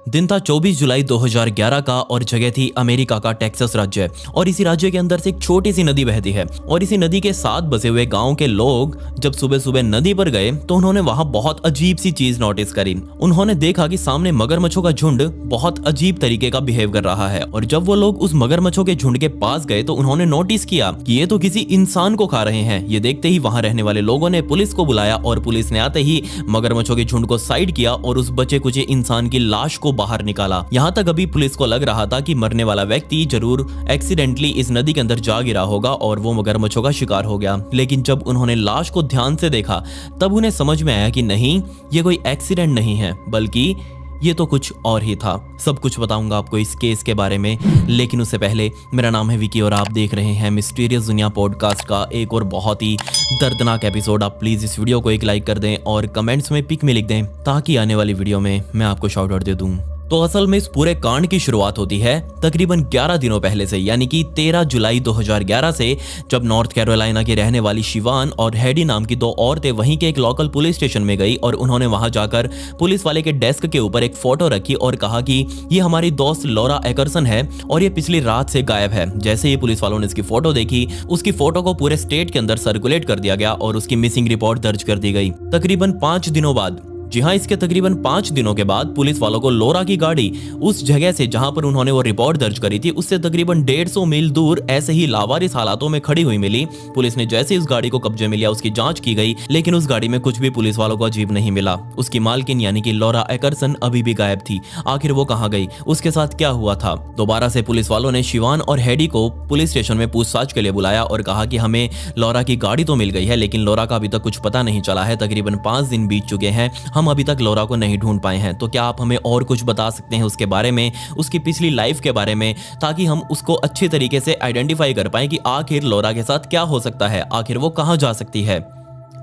दिन था 24 जुलाई 2011 का और जगह थी अमेरिका का टेक्सास राज्य। और इसी राज्य के अंदर से एक छोटी सी नदी बहती है और इसी नदी के साथ बसे हुए गांव के लोग जब सुबह सुबह नदी पर गए तो उन्होंने वहां बहुत अजीब सी चीज नोटिस करी। उन्होंने देखा कि सामने मगरमच्छों का झुंड बहुत अजीब तरीके का बिहेव कर रहा है। और जब वो लोग उस मगरमच्छों के झुंड के पास गए तो उन्होंने नोटिस किया कि ये तो किसी इंसान को खा रहे हैं। ये देखते ही वहां रहने वाले लोगों ने पुलिस को बुलाया और पुलिस ने आते ही मगरमच्छों के झुंड को साइड किया और उस बचे कुचे इंसान की लाश को बाहर निकाला। यहाँ तक अभी पुलिस को लग रहा था कि मरने वाला व्यक्ति जरूर एक्सीडेंटली इस नदी के अंदर जा गिरा होगा और वो मगरमच्छों का शिकार हो गया। लेकिन जब उन्होंने लाश को ध्यान से देखा तब उन्हें समझ में आया कि नहीं, ये कोई एक्सीडेंट नहीं है बल्कि ये तो कुछ और ही था। सब कुछ बताऊंगा आपको इस केस के बारे में, लेकिन उससे पहले मेरा नाम है विकी और आप देख रहे हैं मिस्टीरियस दुनिया पॉडकास्ट का एक और बहुत ही दर्दनाक एपिसोड। आप प्लीज इस वीडियो को एक लाइक कर दें और कमेंट्स में पिक में लिख दें ताकि आने वाली वीडियो में मैं आपको शाउट आउट दे दूं। तो असल में इस पूरे कांड की शुरुआत होती है तकरीबन 11 दिनों पहले से, यानी कि 13 जुलाई 2011 से, जब नॉर्थ कैरोलिना की रहने वाली शिवान और हेडी नाम की दो औरतें वहीं के एक लोकल पुलिस स्टेशन में गई और उन्होंने वहां जाकर पुलिस वाले के डेस्क के ऊपर एक फोटो रखी और कहा कि ये हमारी दोस्त लॉरा एकरसन है और ये पिछली रात से गायब है। जैसे ही पुलिस वालों ने इसकी फोटो देखी, उसकी फोटो को पूरे स्टेट के अंदर सर्कुलेट कर दिया गया और उसकी मिसिंग रिपोर्ट दर्ज कर दी गई। तकरीबन 5 दिनों बाद, जी हाँ, इसके तकरीबन 5 दिनों के बाद पुलिस वालों को लोरा की गाड़ी उस जगह से जहां पर उन्होंने वो रिपोर्ट दर्ज करी थी उससे तकरीबन 150 मील दूर ऐसे ही लावारिस हालातों में खड़ी हुई मिली। पुलिस ने जैसे इस गाड़ी को कब्जे में लिया, उसकी जांच की गई, लेकिन उस गाड़ी में कुछ भी पुलिस वालों को अजीब नहीं मिला। उसकी मालकिन यानी कि लॉरा एकरसन अभी भी गायब थी। आखिर वो कहाँ गई, उसके साथ क्या हुआ था? दोबारा से पुलिस वालों ने शिवान और हेडी को पुलिस स्टेशन में पूछताछ के लिए बुलाया और कहा कि हमें लॉरा की गाड़ी तो मिल गई है लेकिन लॉरा का अभी तक कुछ पता नहीं चला है। तकरीबन 5 दिन बीत चुके हैं, हम अभी तक लॉरा को नहीं ढूंढ पाए हैं। तो क्या आप हमें और कुछ बता सकते हैं उसके बारे में, उसकी पिछली लाइफ के बारे में, ताकि हम उसको अच्छे तरीके से आइडेंटिफाई कर पाएं कि आखिर लॉरा के साथ क्या हो सकता है, आखिर वो कहां जा सकती है।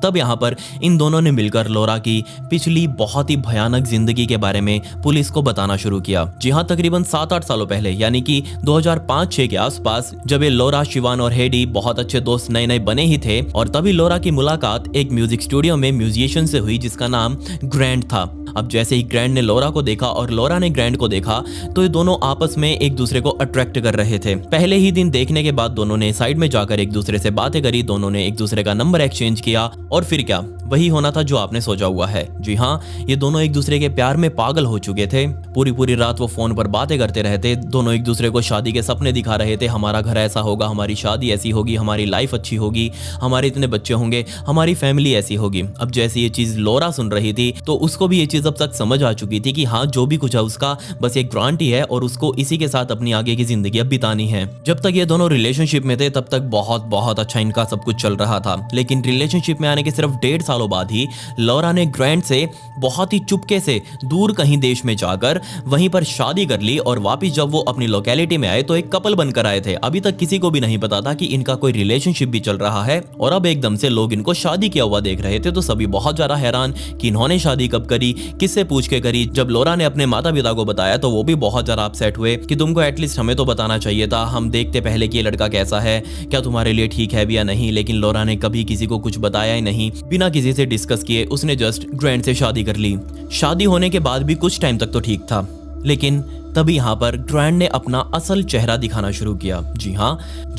तब यहाँ पर इन दोनों ने मिलकर लॉरा की पिछली बहुत ही भयानक जिंदगी के बारे में पुलिस को बताना शुरू किया। जी हाँ, तकरीबन 7-8 सालों पहले यानी कि 2005-6 के आसपास, जब ये लॉरा, शिवान और हेडी बहुत अच्छे दोस्त नए नए बने ही थे और तभी लॉरा की मुलाकात एक म्यूजिक स्टूडियो में म्यूजिशियन से हुई जिसका नाम ग्रैंड था। अब जैसे ही ग्रैंड ने लॉरा को देखा और लॉरा ने ग्रैंड को देखा तो ये दोनों आपस में एक दूसरे को अट्रैक्ट कर रहे थे। पहले ही दिन देखने के बाद दोनों ने साइड में जाकर एक दूसरे से बातें करी, दोनों ने एक दूसरे का नंबर एक्सचेंज किया और फिर क्या, वही होना था जो आपने सोचा हुआ है। जी हाँ, ये दोनों एक दूसरे के प्यार में पागल हो चुके थे। पूरी पूरी रात वो फोन पर बातें करते रहते, दोनों एक दूसरे को शादी के सपने दिखा रहे थे। हमारा घर ऐसा होगा, हमारी शादी ऐसी होगी, हमारी लाइफ अच्छी होगी, हमारे इतने बच्चे होंगे, हमारी फैमिली ऐसी होगी। अब जैसे ये चीज लॉरा सुन रही थी तो उसको भी ये चीज अब तक समझ आ चुकी थी कि हाँ, जो भी कुछ है उसका बस एक ग्रांट ही है और उसको इसी के साथ अपनी आगे की जिंदगी अब बितानी है। जब तक ये दोनों रिलेशनशिप में थे तब तक बहुत बहुत अच्छा इनका सब कुछ चल रहा था, लेकिन रिलेशनशिप में आने के सिर्फ 1.5 सालों बाद ही लॉरा ने ग्रैंड से बहुत ही चुपके से दूर कहीं देश में जाकर वहीं पर शादी कर ली और वापस जब वो अपनी लोकेलिटी में आए तो एक कपल बनकर आए थे। अभी तक किसी को भी नहीं पता था कि इनका कोई रिलेशनशिप भी चल रहा है और अब एकदम से लोग इनको शादी किया हुआ देख रहे थे। तो सभी बहुत ज्यादा हैरान कि इन्होंने शादी कब करी, किससे पूछ के करी। जब लॉरा ने अपने माता पिता को बताया तो वो भी बहुत ज्यादा अपसेट हुए कि तुमको एटलीस्ट हमें तो बताना चाहिए था, हम देखते पहले कि ये लड़का कैसा है, क्या तुम्हारे लिए ठीक है भी या नहीं। लेकिन लॉरा ने कभी किसी को कुछ बताया ही नहीं, बिना किसी से डिस्कस किए उसने जस्ट ग्रैंड से शादी कर ली। शादी होने के बाद भी कुछ टाइम तक तो ठीक था, लेकिन तभी यहाँ पर ग्रैंड ने अपना असल चेहरा दिखाना शुरू किया। जी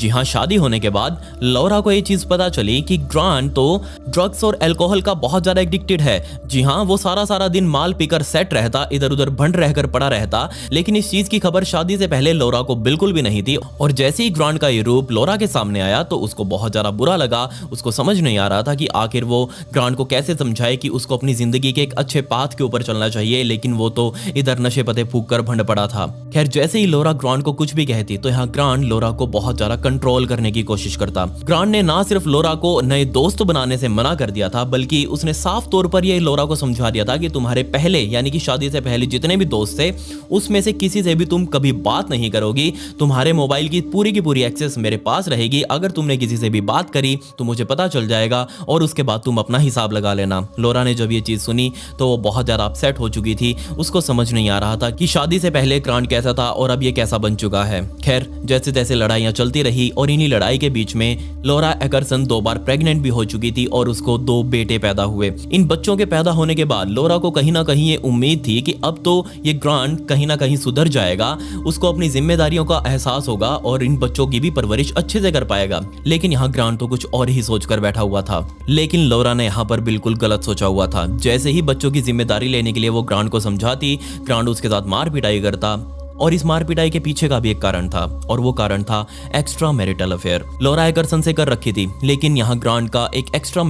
हाँ, शादी होने के बाद लॉरा को ये चीज पता चली कि ग्रैंड तो ड्रग्स और अल्कोहल का बहुत ज्यादा एडिक्टेड है। जी हाँ, वो सारा दिन माल पीकर सेट रहता, इधर उधर भंड रहकर पड़ा रहता। लेकिन इस चीज की खबर शादी से पहले लॉरा को बिल्कुल भी नहीं थी और जैसे ही ग्रैंड का ये रूप लॉरा के सामने आया तो उसको बहुत ज्यादा बुरा लगा। उसको समझ नहीं आ रहा था कि आखिर वो ग्रैंड को कैसे समझाए कि उसको अपनी जिंदगी के एक अच्छे पाथ के ऊपर चलना चाहिए, लेकिन वो तो इधर नशे पते फूंक कर भंड पड़ा था। खैर, जैसे ही लॉरा ग्रैंड को कुछ भी कहती तो यहाँ ग्रैंड लॉरा को बहुत ज्यादा कंट्रोल करने की कोशिश करता। ग्रैंड ने ना सिर्फ लॉरा को नए दोस्त बनाने से मना कर दिया था बल्कि उसने साफ तौर पर यह लॉरा को समझा दिया था कि तुम्हारे पहले यानी कि शादी से पहले जितने भी दोस्त थे उसमें से किसी से भी तुम कभी बात नहीं करोगी। तुम्हारे मोबाइल की पूरी एक्सेस मेरे पास रहेगी। अगर तुमने किसी से भी बात करी तो मुझे पता चल जाएगा और उसके बाद तुम अपना हिसाब लगा लेना। लॉरा ने जब ये चीज सुनी तो वो बहुत ज्यादा अपसेट हो चुकी थी। उसको समझ नहीं आ रहा था कि शादी से पहले पहले ग्रांट कैसा था और अब ये कैसा बन चुका है। खैर, जैसे तैसे लड़ाइयाँ चलती रही और इन्हीं लड़ाई के बीच में लॉरा एकरसन 2 बार प्रेग्नेंट भी हो चुकी थी और उसको 2 बेटे पैदा हुए। इन बच्चों के पैदा होने के बाद लॉरा को कहीं ना कहीं ये उम्मीद थी कि अब तो ये ग्रांट कहीं ना कहीं सुधर जाएगा, उसको अपनी जिम्मेदारियों का एहसास होगा और इन बच्चों की भी परवरिश अच्छे से कर पाएगा। लेकिन यहाँ ग्रांट तो कुछ और ही सोचकर बैठा हुआ था। लेकिन लॉरा ने यहाँ पर बिल्कुल गलत सोचा हुआ था। जैसे ही बच्चों की जिम्मेदारी लेने के लिए वो ग्रांट को समझाती, ग्रांट उसके साथ मार पिटाई करता और इस मार पिटाई के पीछे का भी एक कारण था और वो कारण था एक्स्ट्रा मैरिटल अफेयर। लॉरा एकरसन से कर रखी थी, लेकिन यहाँ ग्रांट का एक एक्स्ट्रा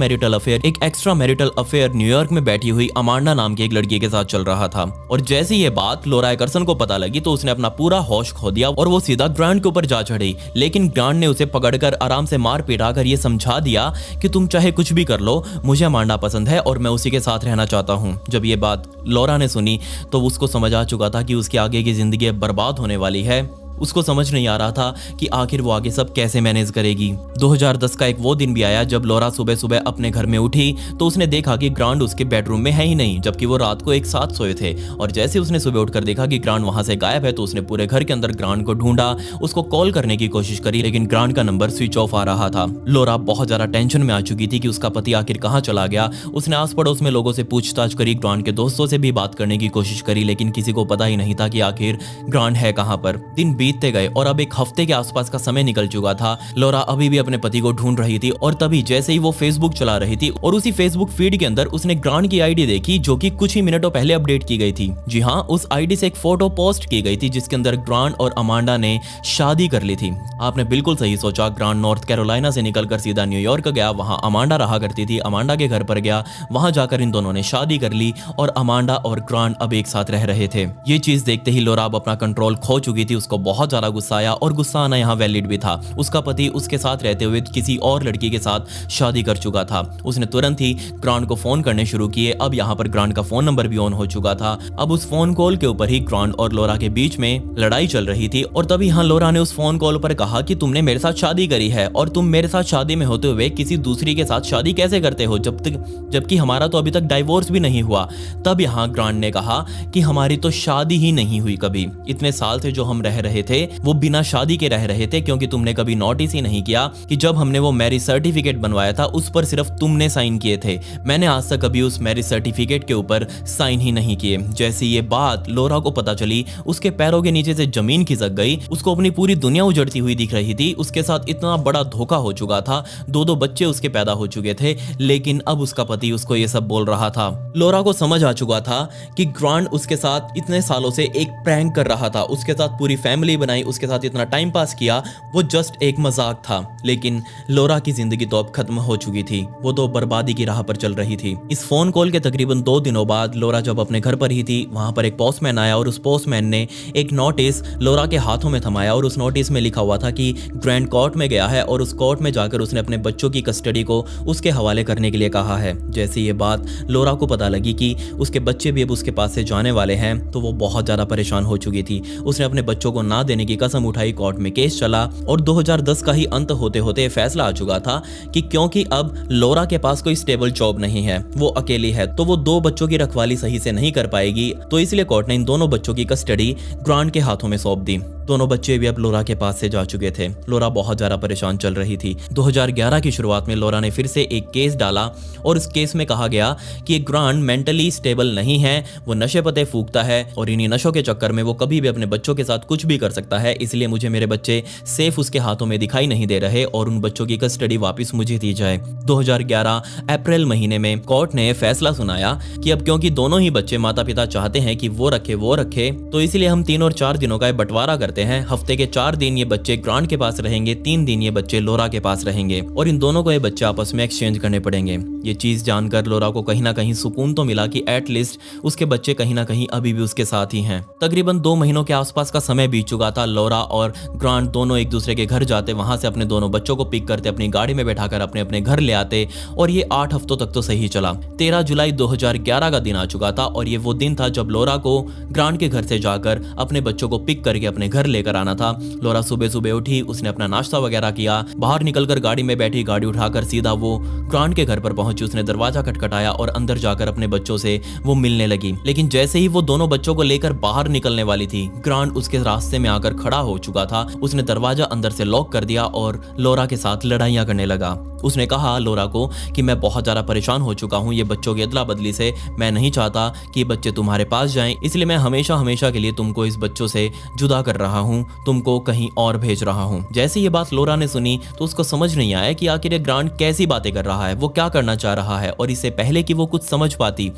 मैरिटल अफेयर न्यूयॉर्क में बैठी हुई अमांडा नाम की एक लड़की के साथ चल रहा था। और जैसे ये बात लॉरा एकरसन को पता लगी तो उसने अपना पूरा होश खो दिया और वो सीधा ग्रांट के ऊपर जा चढ़ी। लेकिन ग्रांट ने उसे पकड़कर आराम से मार पिटा कर ये समझा दिया कि तुम चाहे कुछ भी कर लो, मुझे अमांडा पसंद है और मैं उसी के साथ रहना चाहता हूँ। जब ये बात लॉरा ने सुनी तो उसको समझ आ चुका था कि उसकी आगे की जिंदगी बर्बाद होने वाली है। उसको समझ नहीं आ रहा था कि आखिर वो आगे सब कैसे मैनेज करेगी। 2010 का एक वो दिन भी आया जब लॉरा सुबह सुबह अपने घर में उठी तो उसने देखा कि ग्रांट उसके बेडरूम में है ही नहीं, जबकि वो रात को एक साथ सोए थे। और जैसे उसने सुबह उठकर देखा कि ग्रांट वहां से गायब है तो उसने पूरे घर के अंदर ग्रांट को ढूंढा, उसको कॉल करने की कोशिश करी, लेकिन ग्रांट का नंबर स्विच ऑफ आ रहा था। लॉरा बहुत ज्यादा टेंशन में आ चुकी थी कि उसका पति आखिर कहाँ चला गया। उसने आस पड़ोस में लोगों से पूछताछ करी, ग्रांट के दोस्तों से भी बात करने की कोशिश करी, लेकिन किसी को पता ही नहीं था कि आखिर ग्रांट है कहाँ पर। दिन बीतते गए और अब एक हफ्ते के आसपास का समय निकल चुका था। लॉरा अभी भी अपने पति को ढूंढ रही थी और तभी जैसे ही वो फेसबुक चला रही थी और उसी फेसबुक फीड के अंदर उसने ग्रांट की आईडी देखी जो कि कुछ ही मिनटों पहले अपडेट की गई थी। जी हाँ, उस आईडी से एक फोटो पोस्ट की गई थी जिसके अंदर ग्रांट और अमांडा ने शादी कर ली थी। आपने बिल्कुल सही सोचा, ग्रांट नॉर्थ कैरोलिना से निकलकर सीधा न्यूयॉर्क गया, वहां अमांडा रहा करती थी, अमांडा के घर पर गया, वहां जाकर इन दोनों ने शादी कर ली और अमांडा और ग्रांट अब एक साथ रह रहे थे। ये चीज देखते ही लॉरा अब अपना कंट्रोल खो चुकी थी। उसको बहुत ज्यादा गुस्सा आया और गुस्सा आना यहाँ वैलिड भी था। उसका पति उसके साथ रहते हुए किसी और लड़की के साथ शादी कर चुका था। उसने तुरंत ही ग्रांट को फोन करने शुरू किए। अब यहाँ पर ग्रांट का फोन नंबर भी ऑन हो चुका था। अब उस फोन कॉल के ऊपर ही ग्रांट और लॉरा के बीच में लड़ाई चल रही थी और तभी यहाँ लॉरा ने उस फोन कॉल पर कहा कि तुमने मेरे साथ शादी करी है और तुम मेरे साथ शादी में होते हुए किसी दूसरी के साथ शादी कैसे करते हो जबकि हमारा तो अभी तक डाइवोर्स भी नहीं हुआ। तब यहाँ ग्रांट ने कहा कि हमारी तो शादी ही नहीं हुई कभी। इतने साल से जो हम रह रहे थे वो बिना शादी के रह रहे थे, क्योंकि तुमने कभी नोटिस ही नहीं किया कि जब हमने वो मैरिज सर्टिफिकेट बनवाया था उस पर सिर्फ तुमने साइन किए थे। मैंने आज तक कभी उस मैरिज सर्टिफिकेट के ऊपर साइन ही नहीं किए। जैसे ये बात लॉरा को पता चली, उसके पैरों के नीचे से जमीन खिसक गई। उसको अपनी पूरी दुनिया उजड़ती हुई दिख रही थी। उसके साथ इतना बड़ा धोखा हो चुका था, 2 बच्चे उसके पैदा हो चुके थे, लेकिन अब उसका पति उसको ये सब बोल रहा था। लॉरा को समझ आ चुका था कि ग्रांट उसके साथ इतने सालों से एक प्रैंक कर रहा था, उसके साथ पूरी फैमिली बनाई, उसके साथ इतना टाइम पास किया, वो जस्ट एक मजाक था। लेकिन लॉरा की जिंदगी तो अब खत्म हो चुकी थी, वो तो बर्बादी की राह पर चल रही थी। इस फोन कॉल के तकरीबन 2 दिनों बाद लॉरा जब अपने घर पर ही थी, वहां पर एक पोस्टमैन आया और उस पोस्टमैन ने एक नोटिस लॉरा के हाथों में थमाया और उस नोटिस में लिखा हुआ था कि ग्रैंड कोर्ट में गया है और उस कोर्ट में जाकर उसने अपने बच्चों की कस्टडी को उसके हवाले करने के लिए कहा है। जैसे ये बात लॉरा को पता लगी कि उसके बच्चे भी अब उसके पास से जाने वाले हैं तो वो बहुत ज्यादा परेशान हो चुकी थी। उसने अपने बच्चों को ना देने की कसम उठाई, कोर्ट में केस चला और 2010 का ही अंत होते होते फैसला आ चुका था कि क्योंकि अब लॉरा के पास कोई स्टेबल जॉब नहीं है, वो अकेली है, तो वो 2 बच्चों की रखवाली सही से नहीं कर पाएगी। तो इसलिए कोर्ट ने इन दोनों बच्चों की कस्टडी ग्रांट के हाथों में सौंप दी। दोनों बच्चे भी अब लॉरा के पास से जा चुके थे। लॉरा बहुत ज्यादा परेशान चल रही थी। 2011 की शुरुआत में लॉरा ने फिर से एक केस डाला और उस केस में कहा गया कि ग्रांट मेंटली स्टेबल नहीं है, वो नशे पते फूकता है और इन्हीं नशों के चक्कर में वो कभी भी अपने बच्चों के साथ कुछ भी कर सकता है। इसलिए मुझे मेरे बच्चे सेफ उसके हाथों में दिखाई नहीं दे रहे और उन बच्चों की कस्टडी वापस मुझे दी जाए। 2011 अप्रैल महीने में कोर्ट ने फैसला सुनाया कि अब क्योंकि दोनों ही बच्चे माता पिता चाहते हैं कि वो रखे, तो इसलिए हम 3 और 4 दिनों का बंटवारा करते हैं। हफ्ते के 4 दिन ये बच्चे ग्रांट के पास रहेंगे, 3 दिन ये बच्चे लॉरा के पास रहेंगे और इन दोनों को ये बच्चे आपस में एक्सचेंज करने पड़ेंगे। ये चीज जानकर लॉरा को कहीं ना कहीं सुकून तो मिला कि एटलीस्ट उसके बच्चे कहीं ना कहीं अभी भी उसके साथ ही हैं। तकरीबन 2 महीनों के आसपास का समय बीत चुका था। लॉरा और ग्रांट दोनों एक दूसरे के घर जाते, वहां से अपने दोनों बच्चों को पिक करते, अपनी गाड़ी में बैठाकर अपने अपने घर ले आते और ये 8 हफ्तों तक तो सही चला। 13 जुलाई 2011 का दिन आ चुका था और ये वो दिन था जब लॉरा को ग्रांट के घर से जाकर अपने बच्चों को पिक करके अपने घर घर लेकर आना था। लोरा सुबह सुबह उठी, उसने अपना नाश्ता वगैरह किया, बाहर निकलकर गाड़ी में बैठी, गाड़ी उठाकर सीधा वो ग्रांट के घर पर पहुंची। उसने दरवाजा खटखटाया और अंदर जाकर अपने बच्चों से वो मिलने लगी। लेकिन जैसे ही वो दोनों बच्चों को लेकर बाहर निकलने वाली थी, ग्रांट उसके रास्ते में आकर खड़ा हो चुका था। उसने दरवाजा अंदर से लॉक कर दिया और लोरा के साथ लड़ाइयां करने लगा। उसने कहा लोरा को कि मैं बहुत ज़्यादा परेशान हो चुका हूँ ये बच्चों की अदला बदली से, मैं नहीं चाहता कि ये बच्चे तुम्हारे पास जाएं, इसलिए मैं हमेशा हमेशा के लिए तुमको इस बच्चों से जुदा कर रहा हूँ, तुमको कहीं और भेज रहा हूँ। जैसे ये बात लोरा ने सुनी तो उसको समझ नहीं आया कि आखिर ये ग्रांट कैसी बातें कर रहा है, वो क्या करना चाह रहा है। और इससे पहले कि वो कुछ समझ पाती,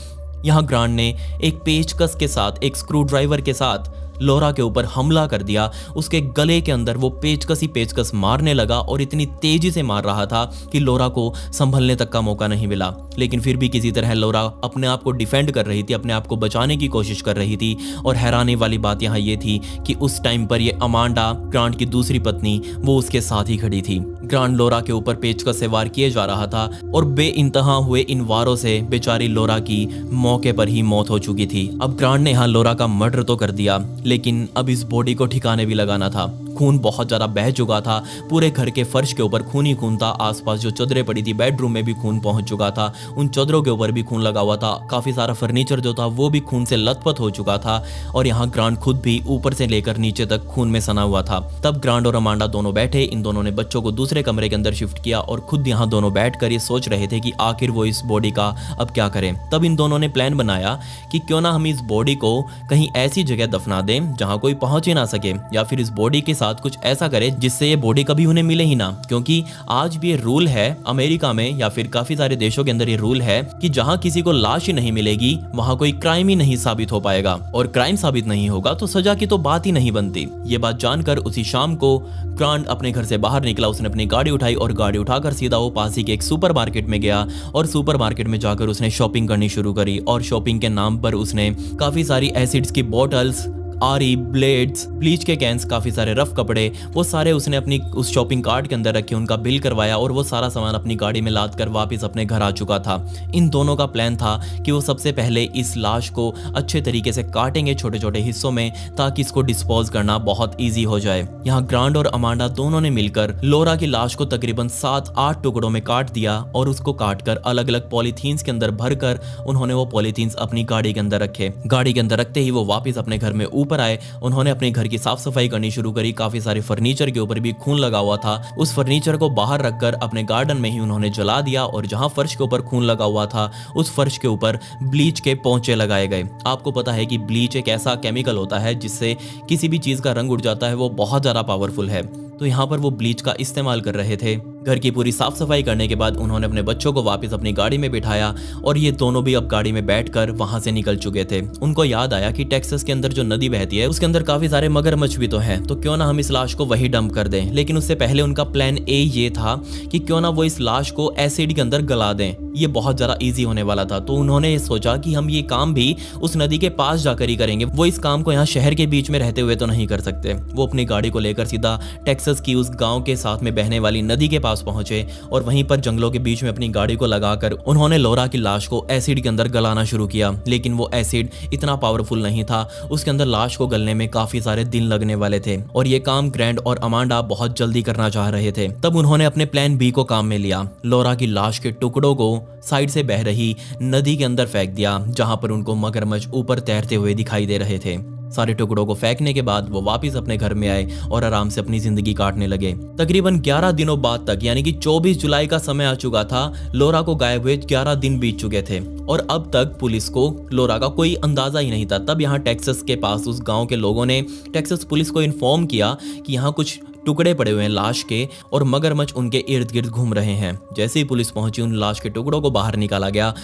यहाँ ग्रांट ने एक पेचकस के साथ, एक स्क्रू ड्राइवर के साथ लोरा के ऊपर हमला कर दिया। उसके गले के अंदर वो पेचकस मारने लगा और इतनी तेजी से मार रहा था कि लोरा को संभलने तक का मौका नहीं मिला। लेकिन फिर भी किसी तरह लोरा अपने आप को डिफेंड कर रही थी, अपने आप को बचाने की कोशिश कर रही थी। और हैरानी वाली बात यहाँ ये थी कि उस टाइम पर ये अमांडा, ग्रांट की दूसरी पत्नी, वो उसके साथ ही खड़ी थी। ग्रांट लोरा के ऊपर पेचकस से वार किए जा रहा था और बेइंतहा हुए इन वारों से बेचारी लोरा की मौके पर ही मौत हो चुकी थी। अब ग्रांट ने यहाँ लोरा का मर्डर तो कर दिया, लेकिन अब इस बॉडी को ठिकाने भी लगाना था। खून बहुत ज्यादा बह चुका था, पूरे घर के फर्श के ऊपर खून ही खून था। आसपास जो चादरें पड़ी थी, बेडरूम में भी खून पहुंच चुका था, उन चादरों के ऊपर भी खून लगा हुआ था। काफी सारा फर्नीचर जो था वो भी खून से लथपथ हो चुका था और यहाँ ग्रांट खुद भी ऊपर से लेकर नीचे तक खून में सना हुआ था। तब ग्रांट और अमांडा दोनों बैठे, इन दोनों ने बच्चों को दूसरे कमरे के अंदर शिफ्ट किया और खुद यहाँ दोनों बैठकर ये सोच रहे थे कि आखिर वो इस बॉडी का अब क्या करें। तब इन दोनों ने प्लान बनाया कि क्यों ना हम इस बॉडी को कहीं ऐसी जगह दफना दें जहां कोई पहुंच ही ना सके, या फिर इस बॉडी के साथ कुछ ऐसा करें जिससे ये बॉडी कभी उन्हें मिले ही ना। क्योंकि आज भी ये रूल है अमेरिका में या फिर काफी सारे देशों के अंदर ये रूल है कि जहां किसी को लाश ही नहीं मिलेगी वहां कोई क्राइम ही नहीं साबित हो पाएगा, और क्राइम साबित नहीं होगा तो सजा की तो बात ही नहीं बनती। ये बात जानकर उसी शाम को ग्रांट अपने घर से बाहर निकला। उसने अपनी गाड़ी उठाई और गाड़ी उठाकर सीधा वो पास ही के एक सुपरमार्केट में गया और सुपरमार्केट में जाकर उसने शॉपिंग करनी शुरू करी। और शॉपिंग के नाम पर उसने काफी सारी एसिड्स की बॉटल्स, आरी, ब्लेड्स, ब्लीच के कैंस, काफी सारे रफ कपड़े, वो सारे उसने अपनी उस शॉपिंग कार्ट के अंदर रखे, उनका बिल करवाया और वो सारा सामान अपनी गाड़ी में लाद कर वापस अपने घर आ चुका था। इन दोनों का प्लान था कि वो सबसे पहले इस लाश को अच्छे तरीके से काटेंगे छोटे छोटे हिस्सों में, ताकि इसको डिस्पोज करना बहुत ईजी हो जाए। यहाँ ग्रांट और अमांडा दोनों ने मिलकर लोरा की लाश को तकरीबन 7-8 टुकड़ों में काट दिया और उसको काटकर अलग अलग पॉलीथीन्स के अंदर भरकर उन्होंने वो पॉलीथीन्स अपनी गाड़ी के अंदर रखे। गाड़ी के अंदर रखते ही वो वापस अपने घर में ऊपर आए। उन्होंने अपने घर की साफ सफाई करनी शुरू करी। काफी सारे फर्नीचर के ऊपर भी खून लगा हुआ था। उस फर्नीचर को बाहर रखकर अपने गार्डन में ही उन्होंने जला दिया और जहां फर्श के ऊपर खून लगा हुआ था उस फर्श के ऊपर ब्लीच के पोंचे लगाए गए। आपको पता है कि ब्लीच एक ऐसा केमिकल होता है जिससे किसी भी चीज का रंग उड़ जाता है, वो बहुत ज्यादा पावरफुल है। तो यहाँ पर वो ब्लीच का इस्तेमाल कर रहे थे। घर की पूरी साफ सफाई करने के बाद उन्होंने अपने बच्चों को वापस अपनी गाड़ी में बिठाया और ये दोनों भी अब गाड़ी में बैठकर वहां से निकल चुके थे। उनको याद आया कि टेक्सास के अंदर जो नदी बहती है उसके अंदर काफी सारे मगरमच्छ भी तो हैं, तो क्यों ना हम इस लाश को वही डंप कर दें। लेकिन उससे पहले उनका प्लान ए ये था कि क्यों ना वो इस लाश को एसिड के अंदर गला दें। ये बहुत ज्यादा ईजी होने वाला था। तो उन्होंने ये सोचा कि हम ये काम भी उस नदी के पास जाकर ही करेंगे। वो इस काम को यहाँ शहर के बीच में रहते हुए तो नहीं कर सकते। वो अपनी गाड़ी को लेकर सीधा टेक्सास की उस गाँव के साथ में बहने वाली नदी के पास पहुंचे और वहीं पर जंगलों के बीच में अपनी गाड़ी को लगाकर उन्होंने लोरा की लाश को एसिड के अंदर गलाना शुरू किया। लेकिन वो एसिड इतना पावरफुल नहीं था, उसके अंदर लाश को गलने में काफी सारे दिन लगने वाले थे और ये काम ग्रैंड और अमांडा बहुत जल्दी करना चाह रहे थे। तब उन्होंने अपने प्लान बी को काम में लिया। लोरा की लाश के टुकड़ों को साइड से बह रही नदी के अंदर फेंक दिया, जहां पर उनको मगरमच्छ ऊपर तैरते हुए दिखाई दे रहे थे। सारे टुकड़ों को फेंकने के बाद वो वापस अपने घर में आए और आराम से अपनी जिंदगी काटने लगे। तकरीबन 11 दिनों बाद तक, यानी कि 24 जुलाई का समय आ चुका था। लोरा को गायब हुए 11 दिन बीत चुके थे और अब तक पुलिस को लोरा का कोई अंदाजा ही नहीं था। तब यहाँ टेक्सास के पास उस गांव के लोगों ने टेक्सास पुलिस को इन्फॉर्म किया कि यहाँ कुछ टुकड़े पड़े हुए हैं लाश के और मगरमच्छ उनके इर्द गिर्द घूम रहे हैं। जैसे ही पुलिस पहुंची, उन लाश के टुकड़ों को बाहर निकाला गया।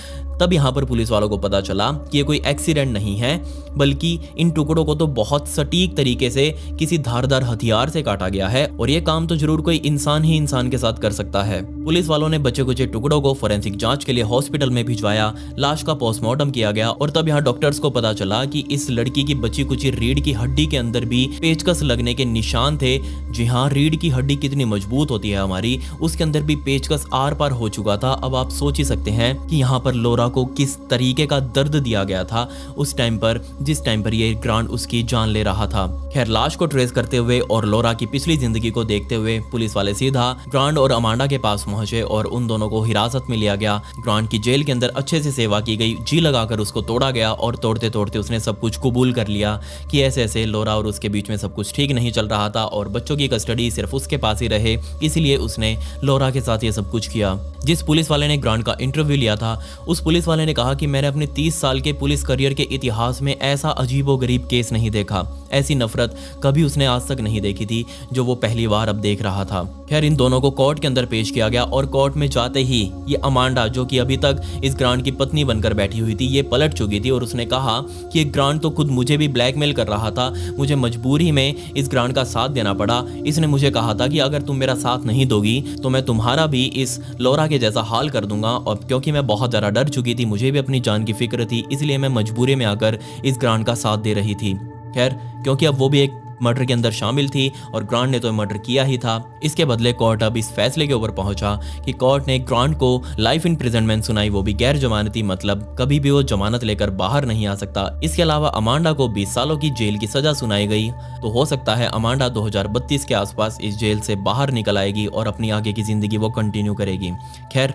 तब यहाँ पर पुलिस वालों को पता चला कि ये कोई एक्सीडेंट नहीं है, बल्कि इन टुकड़ों को तो बहुत सटीक तरीके से किसी धारदार हथियार से काटा गया है और ये काम तो जरूर कोई इंसान ही इंसान के साथ कर सकता है। पुलिस वालों ने बचे कुचे टुकड़ों को फोरेंसिक जांच के लिए हॉस्पिटल में भिजवाया। लाश का पोस्टमार्टम किया गया और तब यहाँ डॉक्टर्स को पता चला कि इस लड़की की बची कुची रीढ़ की हड्डी के अंदर भी पेचकस लगने के निशान थे। जी हाँ, रीढ़ की हड्डी कितनी मजबूत होती है हमारी, उसके अंदर भी पेचकस आर पार हो चुका था। अब आप सोच ही सकते हैं कि यहाँ पर लोरा को किस तरीके का दर्द दिया गया था उस टाइम पर, जिस टाइम पर ये ग्रांट उसकी जान ले रहा था। खैर, लाश को ट्रेस करते हुए और लोरा की पिछली जिंदगी को देखते हुए पुलिस वाले सीधा ग्रांट और अमांडा के पास पहुंचे और उन दोनों को हिरासत में लिया गया। ग्रांट की जेल के अंदर अच्छे से सेवा की गई, जी लगाकर उसको तोड़ा गया और तोड़ते तोड़ते उसने सब कुछ कबूल कर लिया कि ऐसे ऐसे लोरा और उसके बीच में सब कुछ ठीक नहीं चल रहा था और बच्चों की कस्टडी सिर्फ उसके पास ही रहे, इसीलिए उसने लोरा के साथ ये सब कुछ किया। जिस पुलिस वाले ने ग्रांट का इंटरव्यू लिया था, उस पुलिस वाले ने कहा कि मैंने अपने 30 साल के पुलिस करियर के इतिहास में ऐसा अजीबोगरीब केस नहीं देखा, ऐसी नफरत कभी उसने आज तक नहीं देखी थी जो वो पहली बार अब देख रहा था। खैर, इन दोनों को कोर्ट के अंदर पेश किया गया और कोर्ट में जाते ही ये अमांडा, जो कि अभी तक इस ग्रांट की पत्नी बनकर बैठी हुई थी, ये पलट चुकी थी और उसने कहा कि ये ग्रांट तो खुद मुझे भी ब्लैकमेल कर रहा था, मुझे मजबूरी में इस ग्रांट का साथ देना पड़ा। इसने मुझे कहा था कि अगर तुम मेरा साथ नहीं दोगी तो मैं तुम्हारा भी इस लोरा के जैसा हाल कर दूंगा, और क्योंकि मैं बहुत ज़्यादा डर चुकी थी, मुझे भी अपनी जान की फिक्र थी, इसलिए मैं मजबूरी में आकर इस ग्रांट का साथ दे रही थी। खैर, क्योंकि अब वो भी एक मर्डर के अंदर शामिल थी और ग्रांट ने तो मर्डर किया ही था, इसके बदले कोर्ट अब इस फैसले के ऊपर पहुंचा कि कोर्ट ने ग्रांट को लाइफ इम्प्रिजनमेंट सुनाई, वो भी गैर जमानती, मतलब कभी भी वो जमानत लेकर बाहर नहीं आ सकता। इसके अलावा अमांडा को 20 सालों की जेल की सजा सुनाई गई। तो हो सकता है अमांडा 2032 के आसपास इस जेल से बाहर निकल आएगी और अपनी आगे की जिंदगी वो कंटिन्यू करेगी। खैर,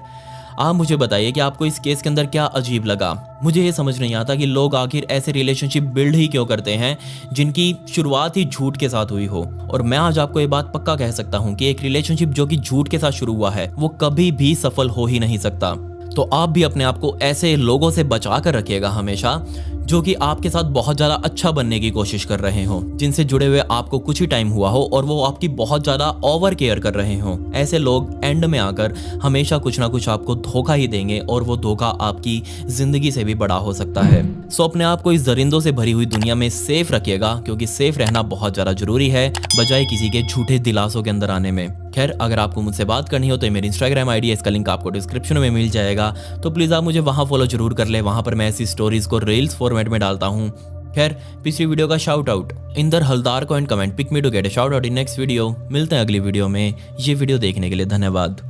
आप मुझे बताइए कि आपको इस केस के अंदर क्या अजीब लगा। मुझे ये समझ नहीं आता कि लोग आखिर ऐसे रिलेशनशिप बिल्ड ही क्यों करते हैं जिनकी शुरुआत ही झूठ के साथ हुई हो। और मैं आज आपको ये बात पक्का कह सकता हूँ कि एक रिलेशनशिप जो कि झूठ के साथ शुरू हुआ है वो कभी भी सफल हो ही नहीं सकता। तो आप भी अपने आप को ऐसे लोगों से बचा कर रखिएगा हमेशा, जो कि आपके साथ बहुत ज़्यादा अच्छा बनने की कोशिश कर रहे हो, जिनसे जुड़े हुए आपको कुछ ही टाइम हुआ हो और वो आपकी बहुत ज़्यादा ओवर केयर कर रहे हो। ऐसे लोग एंड में आकर हमेशा कुछ ना कुछ आपको धोखा ही देंगे और वो धोखा आपकी ज़िंदगी से भी बड़ा हो सकता है। सो अपने आप को इस दरिंदों से भरी हुई दुनिया में सेफ रखिएगा, क्योंकि सेफ रहना बहुत ज़्यादा ज़रूरी है बजाय किसी के झूठे दिलासों के अंदर आने में। खैर, अगर आपको मुझसे बात करनी हो तो मेरी इंस्टाग्राम आईडी है, इसका लिंक आपको डिस्क्रिप्शन में मिल जाएगा, तो प्लीज़ आप मुझे वहाँ फॉलो जरूर कर ले। वहाँ पर मैं ऐसी स्टोरीज को रील्स फॉर्मेट में डालता हूँ। खैर, पिछली वीडियो का शाउट आउट इंदर हलदार को and comment pick me to get a shout out in next video. मिलते हैं अगली वीडियो में। ये वीडियो देखने के लिए धन्यवाद।